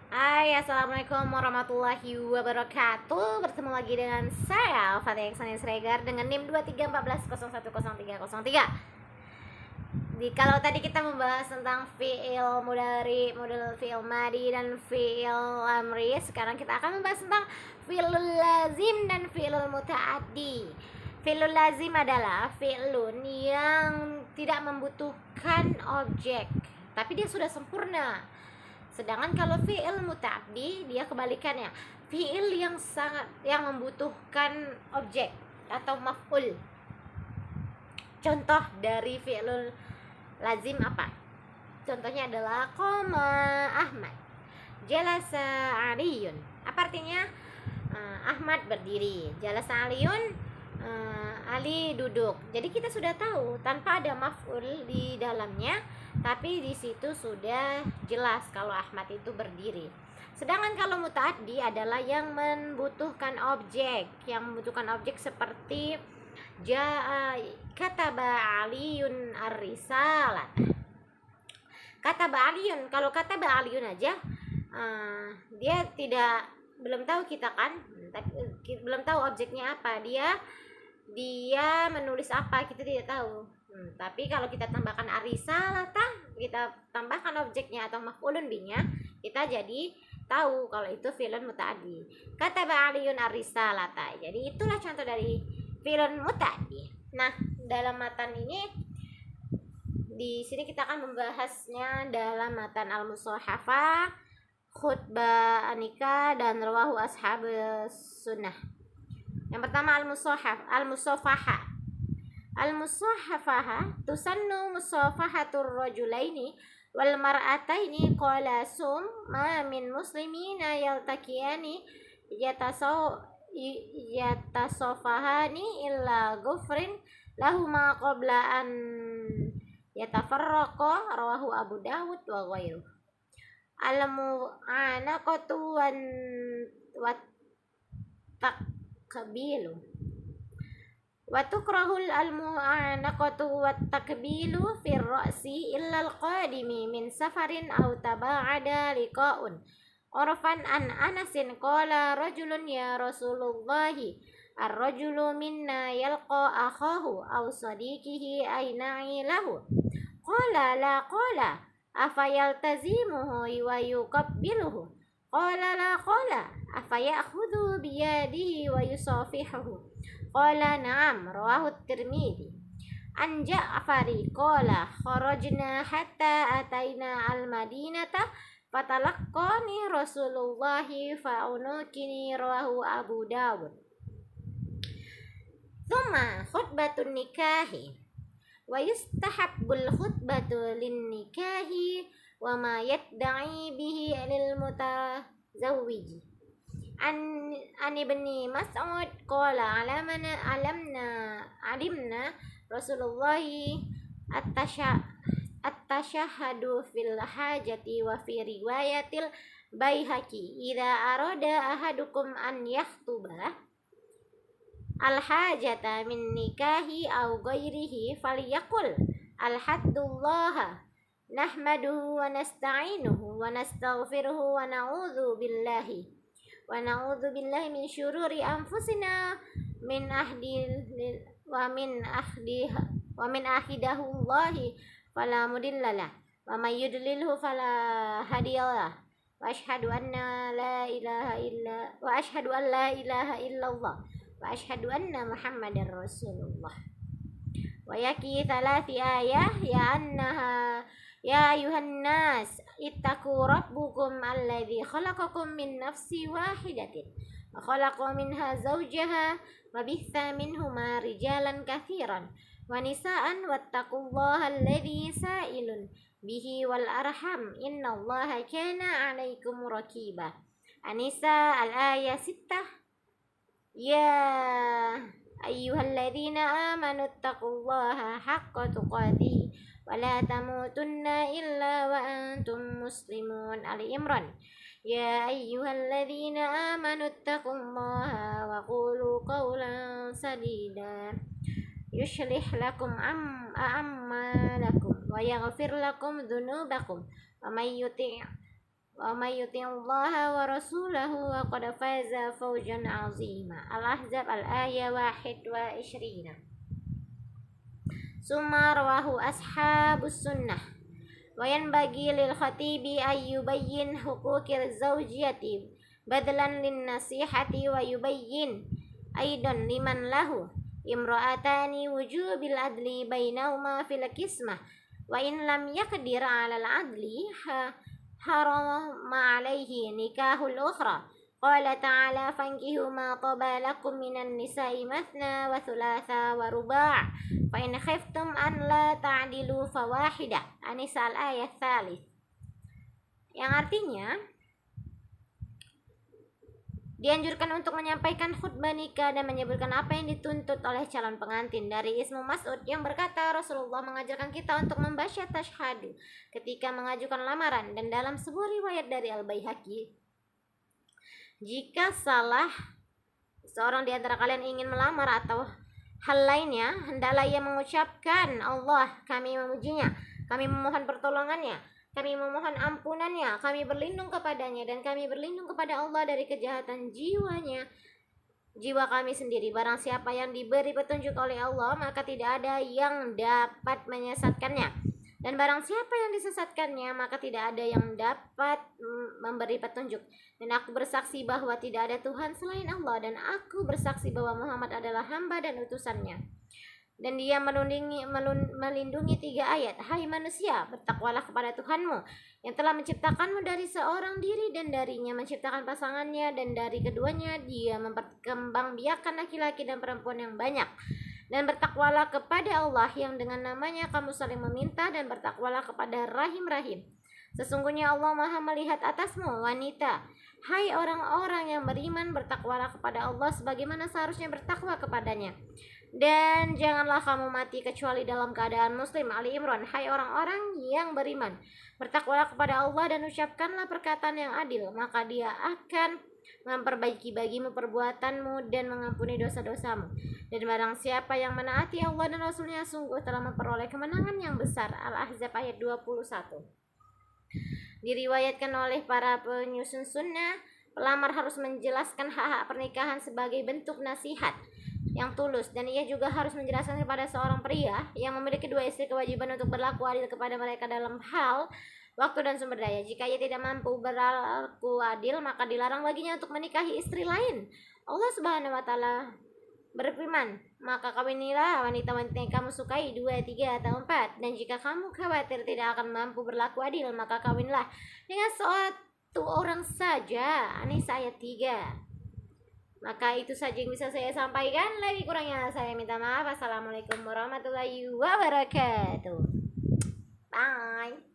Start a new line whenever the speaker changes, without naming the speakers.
Hai, assalamualaikum warahmatullahi wabarakatuh. Bertemu lagi dengan saya Fatih Eksanin Sregar dengan NIM 2314010303. Kalau tadi kita membahas tentang fiil mudhari, model fiil madi dan fiil amri, sekarang kita akan membahas tentang fiilul lazim dan fiilul mutaaddi. Fiilul lazim adalah fiilun yang tidak membutuhkan objek, tapi dia sudah sempurna. Sedangkan kalau fi'il muta'addi dia kebalikannya, fi'il yang membutuhkan objek atau maf'ul. Contoh dari fi'ilul lazim apa? Contohnya adalah qama Ahmad, jalasa Aliyun. Apa artinya? Ahmad berdiri, jalasa Aliyun, Ali duduk. Jadi kita sudah tahu tanpa ada maf'ul di dalamnya, tapi di situ sudah jelas kalau Ahmad itu berdiri. Sedangkan kalau mutaaddi adalah yang membutuhkan objek, seperti kataba Aliyun ar-risalah. Kataba Aliyun, kalau kataba Aliyun aja dia belum tahu kita kan, belum tahu objeknya apa, dia menulis apa kita tidak tahu. Tapi kalau kita tambahkan arisalata, kita tambahkan objeknya atau maf'ulun binya, kita jadi tahu kalau itu fi'lun mutaaddi. Kataba Aliyun arisalata. Jadi itulah contoh dari fi'lun mutaaddi. Nah, dalam matan ini di sini kita akan membahasnya dalam matan al-mushafah, khutbah anika dan rawahu ashabus sunnah. Yang pertama al-musafaha. Al-musafaha tusannu musafahatur rajulaini wal mar'ataini qala sum ma min muslimina yaltaqiyani yatasafahani illa ghufrin lahuma qabla an yatafarraqa, rawahu Abu Dawud wa ghairuh. Al-mu'anaqatu wa takbilu wa tukrahul al-mu'anaqatu wa takbilu fir ra'si illa al-qadimi min safarin aw taba'ada liqa'un. Urfan an Anasin qala rajulun ya Rasulullahi ar-rajulu minna yalqa akhahu aw sadiqihi ayna'i lahu qala la qala afayaltazimuhu wa yuqabbiluhu qala la qala afayakhudhu biyadihi wa yusafihuhu qala na'am, rawahu Tirmidzi. An Ja'fari qala kharajna hatta ataina al-madinata fatalaqqani Rasulullahi fa'unukini, rawahu Abu Dawud. Thumma khutbatun nikahi wa yustahabbul khutbatu lin nikahi wa ma yadda'i bihi lil mutazawwiji. An ibni Mas'ud qala alimna Rasulullahi at-tashahhadu fil hajati wa fi riwayatil Baihaqi idza arada ahadukum an yakhtubah al-hajata min nikahi aw ghairihi falyaqul alhamdulillah nahmaduhu wa nasta'inuhu wa nastaghfiruhu wa na'udzu billahi min syururi anfusina wa min ahdillahi fala mudhillalah wa may yudlilhu fala hadiyalah wa ashhadu an la ilaha illallah wa ashhadu anna Muhammadar Rasulullah. Wa yaki thalathi ayah ya ayuhan nas ittaqu rabbukum alladzi khalaqakum min nafsin wahidatin wa khalaqa minha zawjaha wa bitha minhuma rijalan katsiran wa nisaan wattaqullaha alladzi sa'ilun bihi wal arham innallaha kana 'alaikum raqiba. An-Nisa al-ayah 6. Ya ayyuhalladzina amanu taqullaha haqqa tuqatih wa la tamutunna illa wa antum muslimun. Ali Imran. Ya ayyuhalladzina amanu taqullaha wa qulu qawlan sadida yuslih lakum a'malakum wa yaghfir lakum dhunubakum wa may yuti' wa may yuti'illaha wa rasulahu faqad faza fawzan 'azima. Al-Ahzab al-ayah 21. Summa rawahu ashabus sunnah wa yanbaghi lil khatibi ay yubayyin huquqil zawjiyati badlan lin nasihati wa yubayyin aidan liman lahu imra'atani wujubil adli bainahuma fil qismah wa in lam yaqdir 'ala al-'adli harama 'alaihi nikahul ukhra. Qala ta'ala fankihu ma taba lakum minan nisa'i mathna wa thulatha wa ruba' fa in khiftum an la ta'dilu fawahidah. An-Nisa al-ayat tsalits. Yang artinya dianjurkan untuk menyampaikan khutbah nikah dan menyebutkan apa yang dituntut oleh calon pengantin. Dari Ibnu Mas'ud yang berkata, Rasulullah mengajarkan kita untuk membaca tasyahadu ketika mengajukan lamaran. Dan dalam sebuah riwayat dari Al-Baihaqi, jika salah seorang di antara kalian ingin melamar atau hal lainnya, hendaklah ia mengucapkan, Allah, kami memujinya, kami memohon pertolongannya, kami memohon ampunannya, kami berlindung kepadanya, dan kami berlindung kepada Allah dari kejahatan jiwa kami sendiri. Barang siapa yang diberi petunjuk oleh Allah, maka tidak ada yang dapat menyesatkannya. Dan barang siapa yang disesatkannya, maka tidak ada yang dapat memberi petunjuk. Dan aku bersaksi bahwa tidak ada Tuhan selain Allah, dan aku bersaksi bahwa Muhammad adalah hamba dan utusannya. Dan dia melindungi 3 ayat. Hai manusia, bertakwalah kepada Tuhanmu yang telah menciptakanmu dari seorang diri, dan darinya menciptakan pasangannya, dan dari keduanya dia memperkembangbiakan laki-laki dan perempuan yang banyak. Dan bertakwalah kepada Allah yang dengan namanya kamu saling meminta, dan bertakwalah kepada Rahim-Rahim. Sesungguhnya Allah Maha melihat atasmu, wanita. Hai orang-orang yang beriman, bertakwalah kepada Allah sebagaimana seharusnya bertakwa kepadanya. Dan janganlah kamu mati kecuali dalam keadaan muslim. Ali Imran. Hai orang-orang yang beriman, bertakwalah kepada Allah dan ucapkanlah perkataan yang adil, maka dia akan memperbaiki bagimu perbuatanmu dan mengampuni dosa-dosamu. Dan barang siapa yang menaati Allah dan Rasulnya, sungguh telah memperoleh kemenangan yang besar. Al-Ahzab ayat 21. Diriwayatkan oleh para penyusun sunnah, pelamar harus menjelaskan hak-hak pernikahan sebagai bentuk nasihat yang tulus, dan ia juga harus menjelaskan kepada seorang pria yang memiliki 2 istri kewajiban untuk berlaku adil kepada mereka dalam hal waktu dan sumber daya. Jika ia tidak mampu berlaku adil, maka dilarang baginya untuk menikahi istri lain. Allah Subhanahu wa taala berfirman, maka kawinilah wanita-wanita yang kamu sukai 2, 3 atau 4. Dan jika kamu khawatir tidak akan mampu berlaku adil, maka kawinlah dengan suatu orang saja. An-Nisa ayat 3. Maka itu saja yang bisa saya sampaikan. Lebih kurangnya saya minta maaf. Assalamualaikum warahmatullahi wabarakatuh. Bye.